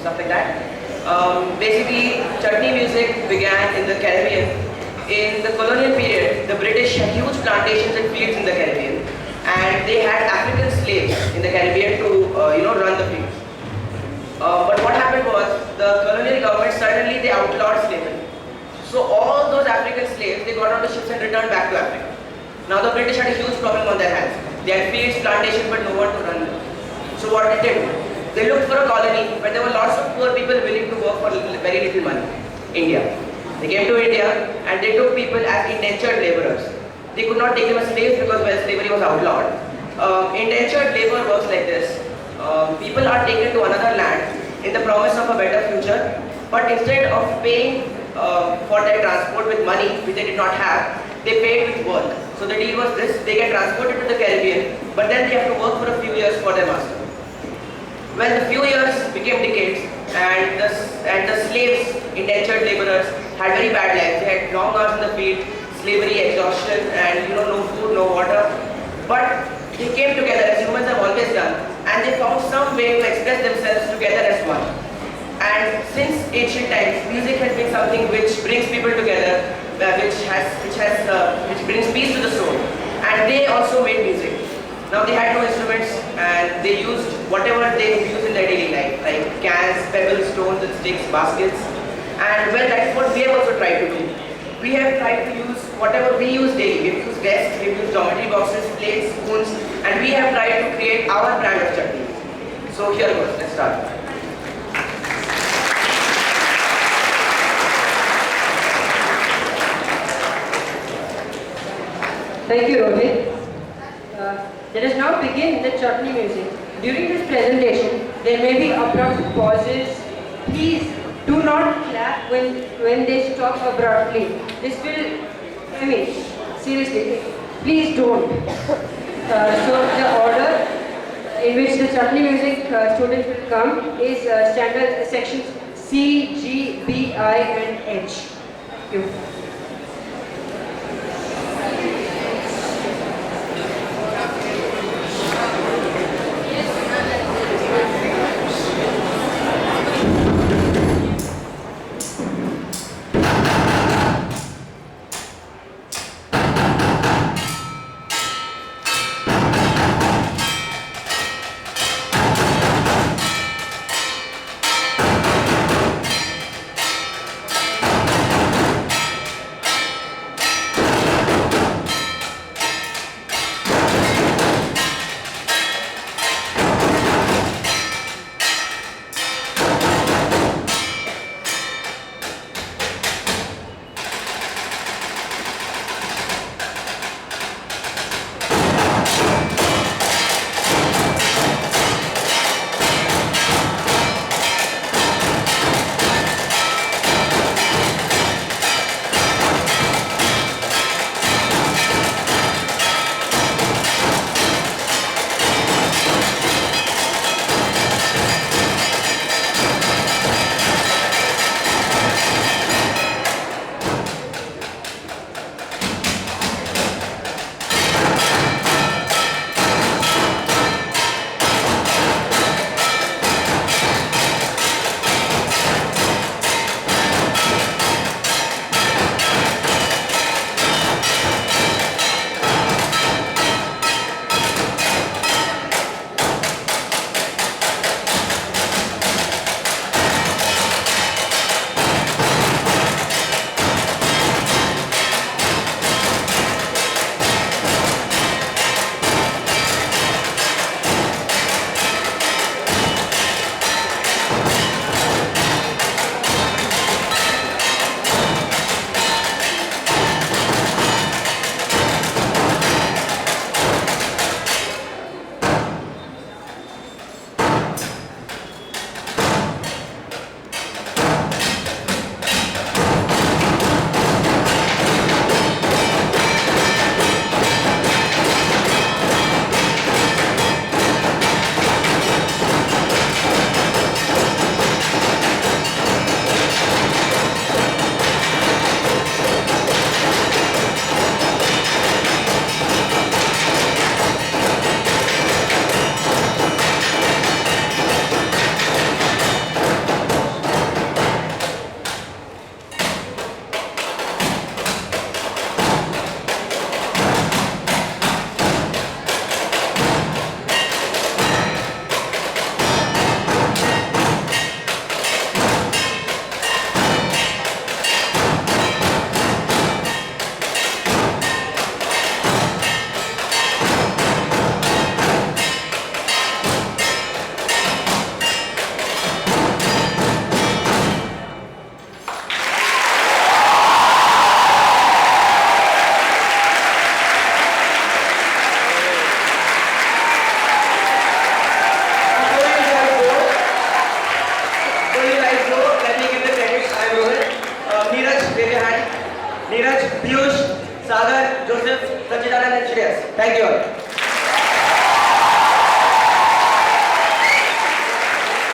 stuff like that. Basically, chutney music began in the Caribbean. In the colonial period, the British had huge plantations and fields in the Caribbean, and they had African slaves in the Caribbean to run the fields. But what happened was, the colonial government suddenly they outlawed slavery. So all those African slaves, they got on the ships and returned back to Africa. Now the British had a huge problem on their hands. They had fields, plantations, but no one to run them. So what did they do? They looked for a colony where there were lots of poor people willing to work for very little money. India. They came to India and they took people as indentured laborers. They could not take them as slaves because slavery was outlawed. Indentured labor works like this. People are taken to another land in the promise of a better future, but instead of paying for their transport with money which they did not have, they paid with work. So the deal was this: they get transported to the Caribbean, but then they have to work for a few years for their master. Well, the few years became decades, and the slaves, indentured laborers, had very bad lives. They had long hours in the field, slavery, exhaustion, and no food, no water. But they came together as humans have always done, and they found some way to express themselves together as one. And since ancient times, music has been something which brings people together, which brings peace to the soul. And they also made music. Now they had no instruments, and they used whatever they use in their daily life, like cans, pebbles, stones, and sticks, baskets. And well, that's what we have also tried to do. We have tried to use whatever we use daily. We've used desks, we've used geometry boxes, plates, spoons, and we have tried to create our brand of chutney. So here goes, let's start. Thank you, Rohit. Let us now begin the chutney music. During this presentation, there may be abrupt pauses. Please do not clap when they stop abruptly. This will, seriously, please don't. So the order in which the chutney music students will come is standard sections C, G, B, I and H. Thank you. Thank you all.